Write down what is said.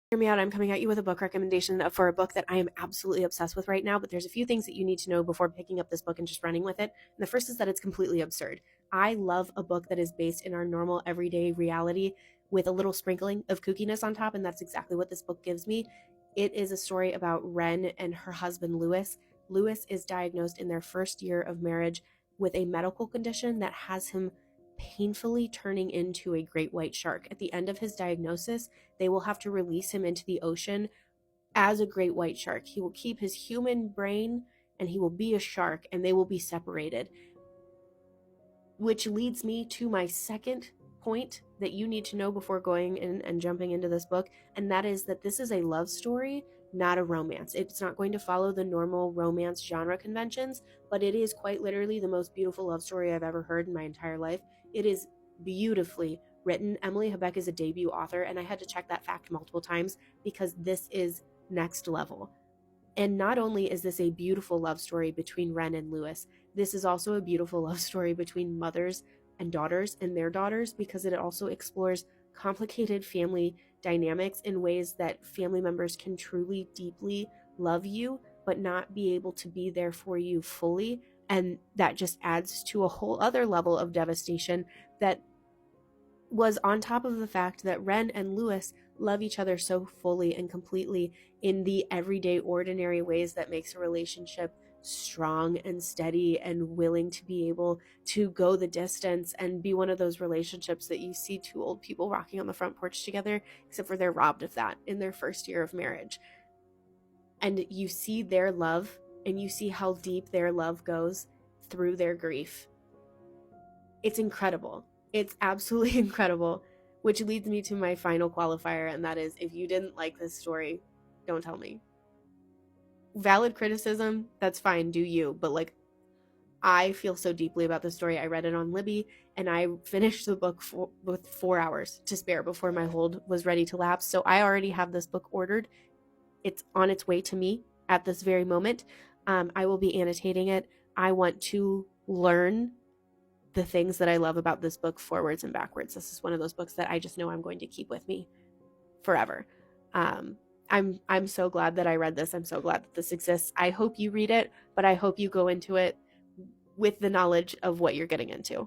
Hear me out. I'm coming at you with a book recommendation for a book that I am absolutely obsessed with right now, but there's a few things that you need to know before picking up this book and just running with it. And the first is that it's completely absurd. I love a book that is based in our normal everyday reality with a little sprinkling of kookiness on top, and that's exactly what this book gives me. It is a story about Wren and her husband Lewis. Lewis is diagnosed in their first year of marriage with a medical condition that has him painfully turning into a great white shark. At the end of his diagnosis, they will have to release him into the ocean as a great white shark. He will keep his human brain and he will be a shark, and they will be separated. Which leads me to my second point that you need to know before going in and jumping into this book, and that is that this is a love story, not a romance. It's not going to follow the normal romance genre conventions, but it is quite literally the most beautiful love story I've ever heard in my entire life. It is beautifully written. Emily Habeck is a debut author, and I had to check that fact multiple times because this is next level. And not only is this a beautiful love story between Wren and Lewis, this is also a beautiful love story between mothers and daughters and their daughters, because it also explores complicated family dynamics in ways that family members can truly deeply love you but not be able to be there for you fully. And that just adds to a whole other level of devastation that was on top of the fact that Wren and Lewis love each other so fully and completely in the everyday, ordinary ways that makes a relationship strong and steady and willing to be able to go the distance and be one of those relationships that you see two old people rocking on the front porch together, except for they're robbed of that in their first year of marriage. And you see their love and you see how deep their love goes through their grief. It's incredible. It's absolutely incredible, which leads me to my final qualifier, and that is, if you didn't like this story, don't tell me. Valid criticism, that's fine, do you, but like, I feel so deeply about this story. I read it on Libby, and I finished the book with 4 hours to spare before my hold was ready to lapse. So I already have this book ordered. It's on its way to me at this very moment. I will be annotating it. I want to learn the things that I love about this book forwards and backwards. This is one of those books that I just know I'm going to keep with me forever. I'm so glad that I read this. I'm so glad that this exists. I hope you read it, but I hope you go into it with the knowledge of what you're getting into.